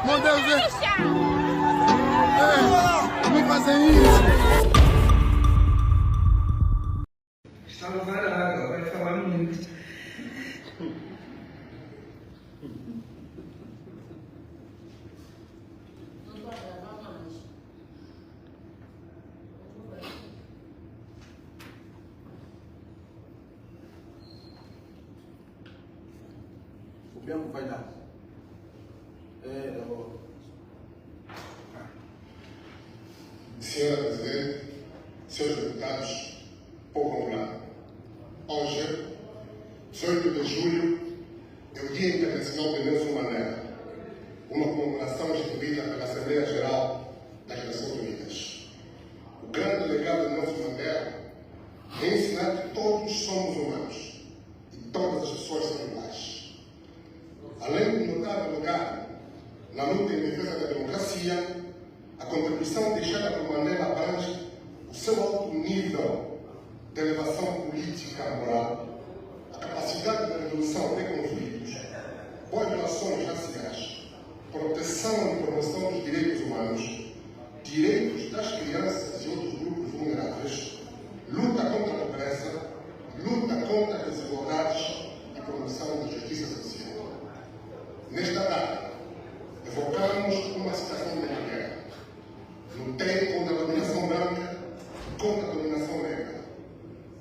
Meu Deus, não fazem isso. Estava varado, vai falar muito. O Bianco vai dar. Senhora Presidente, senhores deputados, povo angolano, hoje, 18 de julho, é o Dia Internacional de Nelson Mandela, uma comemoração instituída pela Assembleia Geral das Nações Unidas. O grande legado de Nelson Mandela é ensinar que todos somos humanos e todas as pessoas são iguais. Além de notável legado na luta em defesa da democracia, a contribuição deixada por Mandela abrange o seu alto nível de elevação política e moral, a capacidade de resolução de conflitos, boas relações raciais, proteção e promoção dos direitos humanos, direitos das crianças e outros grupos vulneráveis, luta contra a pobreza, luta contra as desigualdades e promoção da justiça social. Nesta data, evocamos uma situação de guerra. Lutei contra a dominação branca e contra a dominação negra.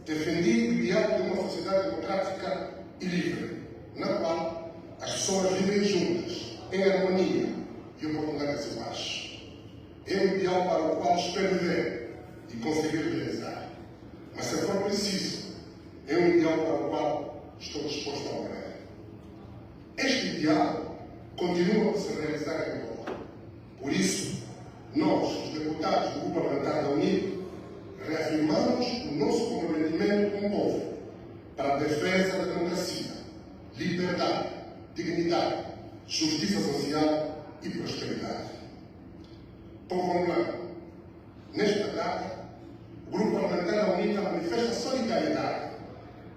Defendi o ideal de uma sociedade democrática e livre, na qual as pessoas vivem juntas, em harmonia e oportunidades iguais. É um ideal para o qual espero viver e conseguir realizar. Mas, se for preciso, é um ideal para o qual estou disposto a morrer. Este ideal continua a se realizar em Angola. Por isso, nós, os deputados do Grupo Parlamentar da UNIP, reafirmamos o nosso comprometimento com o povo para a defesa da democracia, liberdade, dignidade, justiça social e prosperidade. Povo angolano, nesta data, o Grupo Parlamentar da UNIP manifesta solidariedade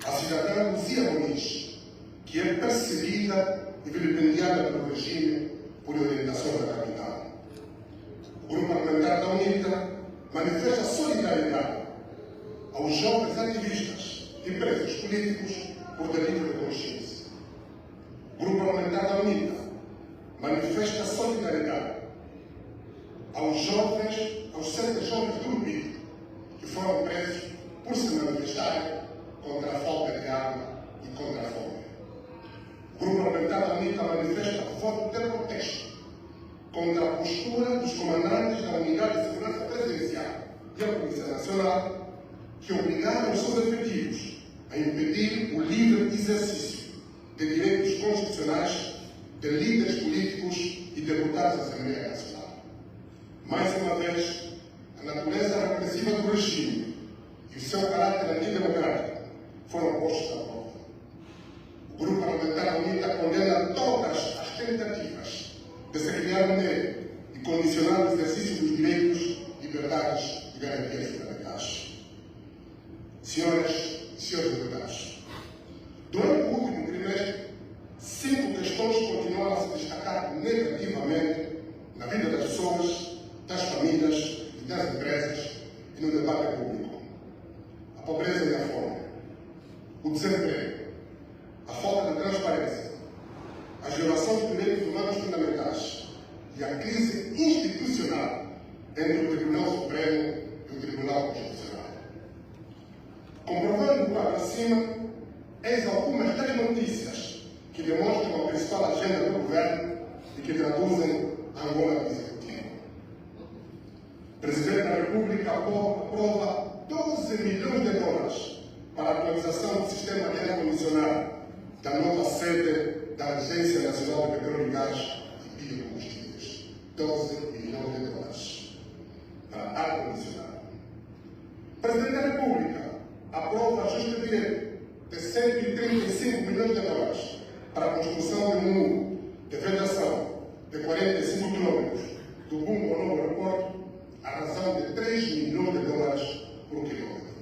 à cidadã Luzia Muniz, que é perseguida e vilipendiada pelo regime por orientação da capital. O Grupo Parlamentar da UNITA manifesta solidariedade aos jovens ativistas e presos políticos por delito de consciência. O Grupo Parlamentar da UNITA manifesta solidariedade aos 7 jovens do Lubito que foram presos por se manifestarem contra a falta de água e contra a fome. O Grupo Parlamentar da UNITA manifesta voto de protesto contra a postura dos comandantes da Unidade de Segurança Presidencial e a Polícia Nacional, que obrigaram os seus efetivos a impedir o livre exercício de direitos constitucionais de líderes políticos e deputados da Assembleia Nacional. Mais uma vez, a natureza repressiva do regime e o seu caráter antidemocrático foram postos à prova. O Grupo Parlamentar da UNITA condena todas as tentativas de se criar um meio e condicionar o exercício dos direitos, liberdades e garantias fundamentais. Senhoras e senhores deputados, durante o último trimestre, 5 questões continuaram a se destacar negativamente na vida das pessoas, das famílias e das empresas e no debate público. A pobreza e a fome, o desemprego, a falta de transparência, a violação dos direitos humanos fundamentais e a crise institucional entre o Tribunal Supremo e o Tribunal Constitucional. Comprovando o quadro acima, eis algumas das notícias que demonstram a principal agenda do governo e que traduzem a Angola do Executivo. O Presidente da República aprova 12 milhões de dólares para a atualização do sistema de ar-condicionado da nova sede da Agência Nacional de Petróleo e Gás e Biocombustíveis. 12 milhões de dólares para ar-condicionado. O Presidente da República aprova ajuste direto de 135 milhões de dólares para a construção de um muro de vedação de 45 quilômetros do rumo ao novo aeroporto, à razão de 3 milhões de dólares por quilômetro.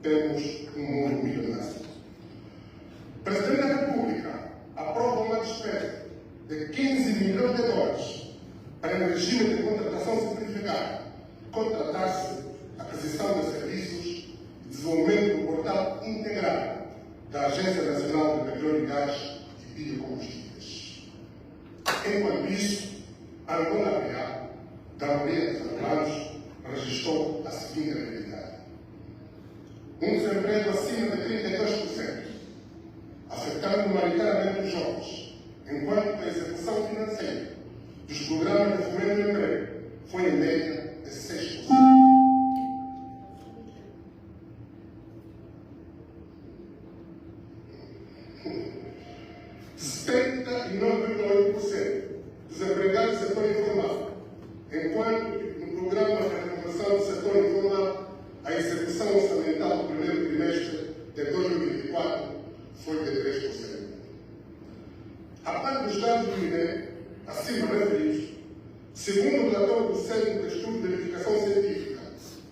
Temos um muro milionário. O Presidente da República aprova uma despesa de 15 milhões de dólares para um regime de contratação simplificado, contratar-se aquisição de serviços e desenvolvimento do portal integrado da Agência Nacional de Petróleo e Gás e Biocombustíveis. Enquanto isso, a Angola Real, da maioria dos angolanos, registrou a seguinte realidade: um desemprego acima de 32%, afetando maioritariamente os jovens, enquanto a execução financeira dos programas de fomento do emprego foi em média de 6%. Dos empregados do setor informal, enquanto no programa de renovação do setor informal, a execução orçamental do primeiro trimestre de 2024 foi de 3%. A parte dos dados do INE, acima referidos, segundo o relatório do Centro de Estudo de Verificação Científica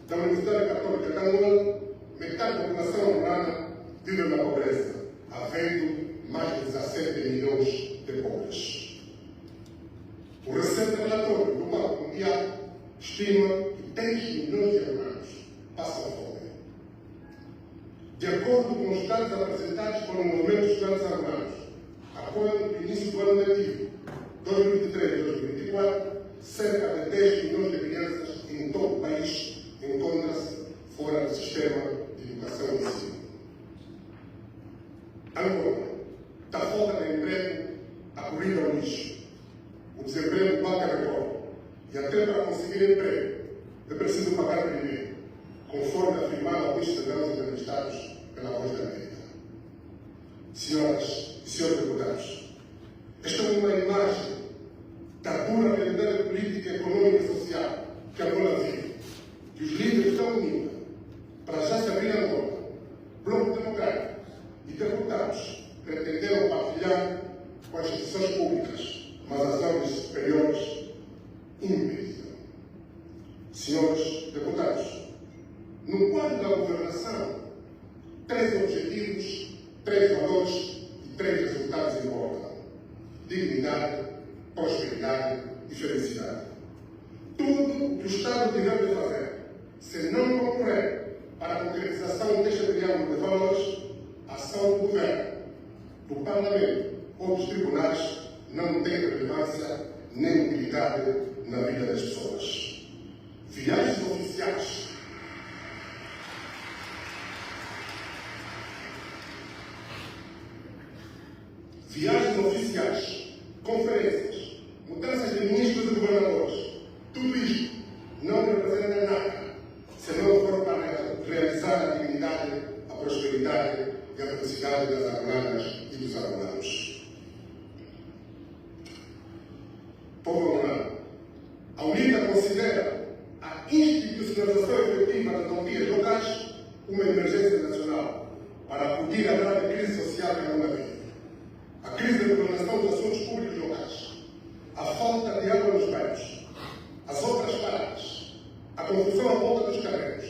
da Universidade Católica de Angola, metade da população angolana vive na pobreza, havendo mais de 17 milhões de pobres. O recente relatório do Banco Mundial estima que 10 milhões de angolanos passam fome. De acordo com os dados apresentados pelo Movimento dos Estudantes Angolanos, após o início do ano letivo 2023-2024, cerca de 10 milhões de crianças em todo o país encontram-se fora do sistema de educação e ensino. Angola, da falta de emprego, a corrida ao lixo. O desemprego bate recorde e até para conseguir emprego é preciso pagar primeiro, conforme afirmado alguns cidadãos entrevistados pela Voz da América. Senhoras e senhores deputados, esta é uma imagem da dura realidade política, econômica e social que Angola vive, que os líderes da União, para já se abrir Angola, Bloco Democrático e deputados pretenderam partilhar com as instituições públicas, mas as ordens superiores impediram. Senhores deputados, no quadro da governação, 3 objetivos, 3 valores e 3 resultados importam: dignidade, prosperidade e felicidade. Tudo o que o Estado tiver de fazer, se não concorrer para a concretização deste triângulo de valores, a ação do governo, do Parlamento ou dos tribunais não tem relevância nem utilidade na vida das pessoas. Viagens oficiais. Viagens oficiais, conferências, mudanças de ministros e governadores, tudo isto não representa nada se não for para realizar a dignidade, a prosperidade e a felicidade das angolanas e dos angolanos. Povo angolano, a UNITA considera a institucionalização efetiva das autarquias locais uma emergência nacional para acudir à grave crise social que a Angola vive. A crise da governação dos assuntos públicos locais, a falta de água nos bairros, as obras paradas, a confusão à volta dos terrenos,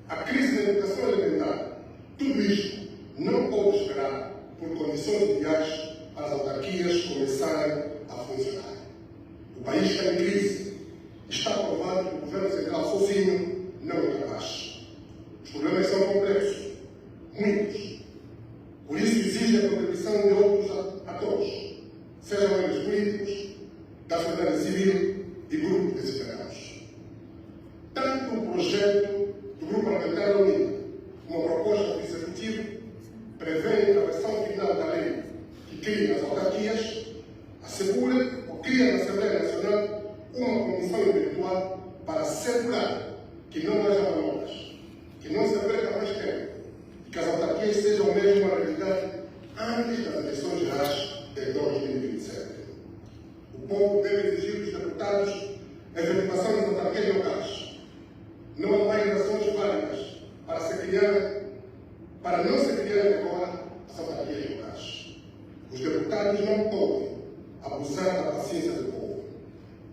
a crise da educação alimentar, tudo isto não pode esperar por condições ideais para as autarquias começarem a funcionar. O país está em crise. Está provado que o governo central sozinho não é capaz. Os problemas são complexos, muitos. Por isso exige a contribuição de outros atores, sejam eles políticos, da sociedade civil e grupos de cidadãos. Tanto o projeto do Grupo Parlamentar da União como a proposta do Executivo prevêem a versão final da lei que cria as autarquias, assegura ou cria na Assembleia Nacional uma comissão virtual para assegurar que não haja manobras, que não se perca mais tempo e que as autarquias sejam mesmo uma realidade antes das eleições gerais de 2027. O povo deve exigir dos deputados a efetivação das autarquias locais. Não há mais razões válidas para não se criar agora as autarquias locais. Os deputados não podem abusar da paciência do povo.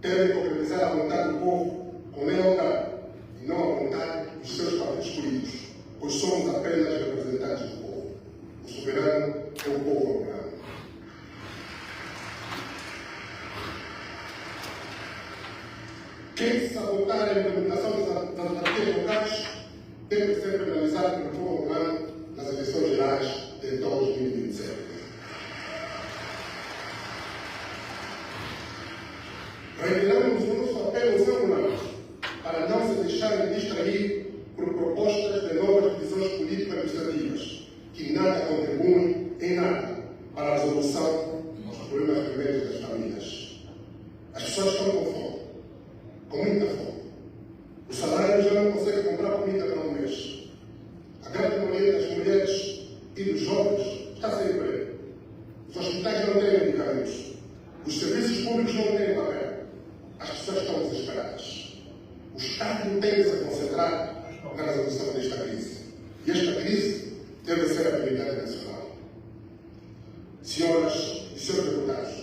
Devem concretizar a vontade do povo com lealdade e não a vontade dos seus partidos políticos, pois somos apenas representantes do povo. O soberano é o povo angolano. Quem sabotar a implementação das autarquias locais deve ser penalizado pela forma humana nas eleições gerais de 2027. Reiteramos o nosso apelo aos angolanos para não se deixarem distrair por propostas de novas divisões político-administrativas que nada contribuem em nada para a resolução dos problemas primeiros das famílias. As pessoas estão com fome, com muita fome. O salário já não consegue comprar comida para um mês. A grande maioria das mulheres e dos jovens está sem emprego. Os hospitais não têm medicamentos. Os serviços públicos não têm papel. As pessoas estão desesperadas. O Estado não tem que se concentrar na resolução desta crise. E esta crise deve ser a prioridade nacional. Senhoras e senhores deputados,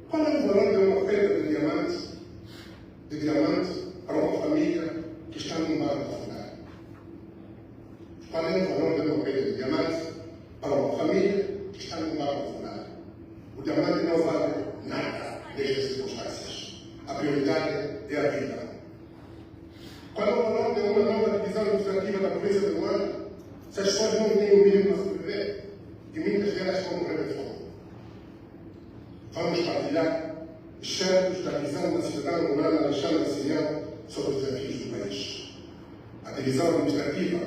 qual é o valor de uma pedra de diamante para uma família que está num bar de afundar? Qual é o valor de uma pedra de diamante para uma família que está num bar de afundar? O diamante não vale nada nestas circunstâncias. A prioridade é a vida. Qual é o valor de uma nova divisão administrativa da província de Luanda se as pessoas não têm o mínimo para sobreviver e muitas delas vão morrer de fome? Vamos partilhar os certos da visão da cidadã angolana Alexandra Sinião sobre os desafios do país. A divisão administrativa,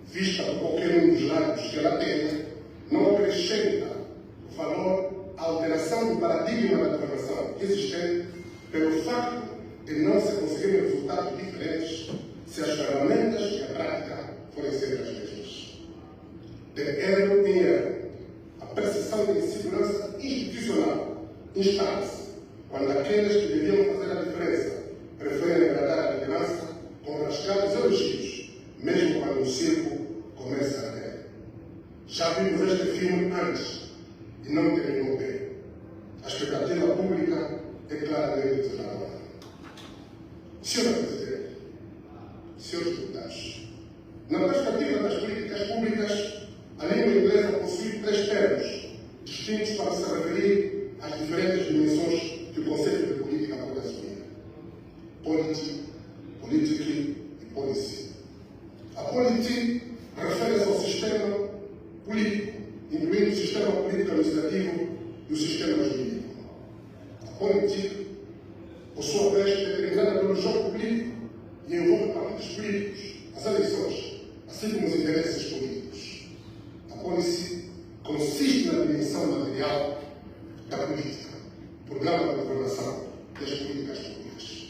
vista por qualquer um dos lados que ela tenha, não acrescenta valor à alteração do paradigma da governação existente pelo facto de não se conseguirem resultados diferentes se as ferramentas e a prática forem sempre as mesmas. De erro em erro, a percepção de insegurança institucional instala-se quando aqueles que deviam fazer a diferença preferem agradar a liderança com rasgados elogios, mesmo quando o circo começa a arder. Já vimos este filme antes e não terminou bem. A expectativa pública é claramente desnudada. Senhora Presidente, senhores deputados, na perspectiva das políticas públicas, a língua inglesa possui 3 termos distintos para se referir às diferentes dimensões que o conceito de política pode assumir: polity, politically e policy. A polity refere-se ao sistema político, incluindo o sistema político-administrativo e o sistema jurídico. A política, por sua vez, é determinada pelo jogo político e envolve partidos políticos, as eleições, assim como os interesses políticos. A policy consiste na dimensão material da política, programa de governação das políticas públicas.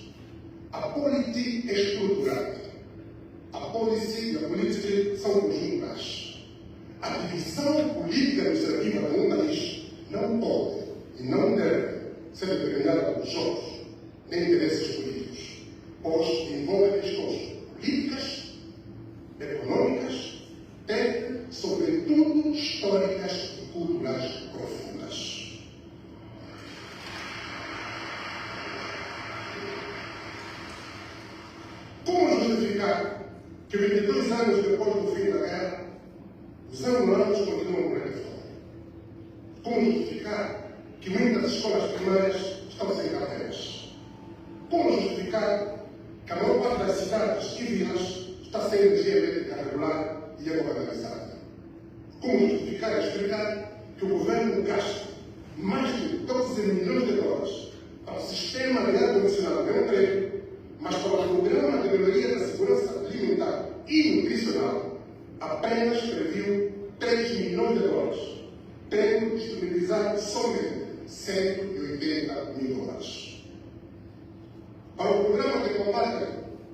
A polity é estruturada. A policy e a política são conjuntas. A divisão política administrativa de um país não pode e não deve ser determinada por jogos nem interesses políticos, pois envolve questões políticas, econômicas, e, sobretudo, históricas e culturais profundas. Como justificar que 22 anos depois do fim da guerra, os angolanos continuam a morrer de fome? Como justificar que muitas escolas primárias estão sem carteiras? Como justificar que a maior parte das cidades e vilas está sem energia elétrica regular e água canalizada? Como justificar e explicar que o governo gasta mais de 12 milhões de dólares para o sistema de ar-condicionado de emprego, mas para o programa de melhoria da segurança alimentar e nutricional apenas previu 3 milhões de dólares, tendo disponibilizado somente 180 mil dólares. Para o programa de combate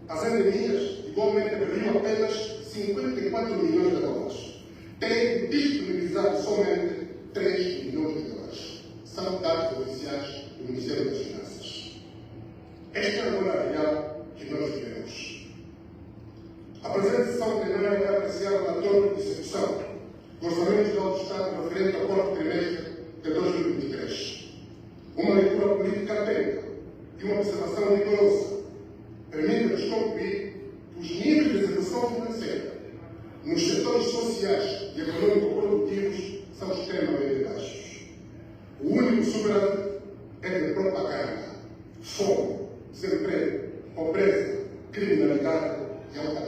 às endemias, igualmente previu apenas 54 milhões de dólares, tendo disponibilizado somente 3 milhões de dólares. São dados oficiais do Ministério das Finanças. Esta é a moeda real que nós vivemos. A presente sessão plenária vai apreciar o relatório de execução do Orçamento Geral do Estado referente ao quarto trimestre de 2023. Uma leitura política atenta e uma observação rigorosa permite-nos concluir que os níveis de execução financeira nos setores sociais e econômico-produtivos são extremamente baixos. O único superávit é de propaganda, fome, desemprego,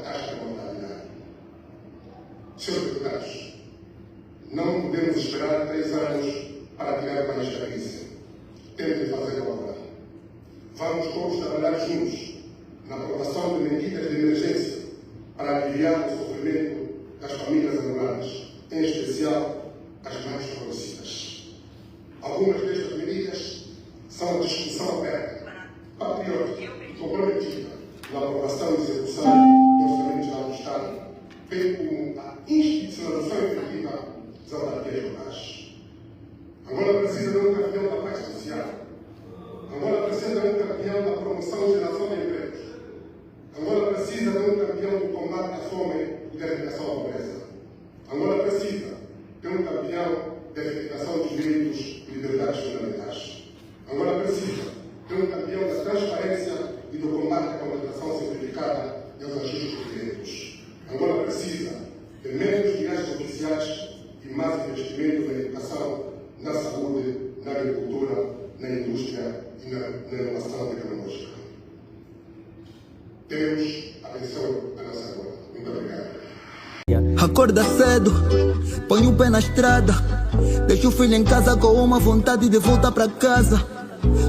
taxa de mortalidade. Senhores deputados, não podemos esperar 3 anos para tirar o país da crise. Temos de fazer agora. Vamos todos trabalhar juntos na aprovação de medidas de emergência para aliviar o sofrimento das famílias angolanas, em especial as mais favorecidas. Algumas destas medidas são de discussão aberta, patriótica e comprometida na aprovação e execução do Orçamento Geral do Estado, bem como a institucionalização efetiva das autarquias locais. Angola precisa de um campeão da paz social. Angola precisa de um campeão da promoção e geração de empregos. Angola precisa de um campeão do combate à fome e da erradicação da pobreza. Angola precisa de um campeão da efetivação dos direitos e liberdades fundamentais. Angola precisa de um campeão da transparência e do combate à contratação simplificada e aos ajustes de direitos. Angola precisa de menos viagens oficiais e mais investimento na educação, na saúde, na agricultura, na indústria e na inovação tecnológica. Deus abençoe a nossa Angola. Muito obrigado. Acorda cedo, põe o pé na estrada, deixa o filho em casa com uma vontade de voltar pra casa.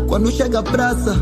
Quando chega a praça,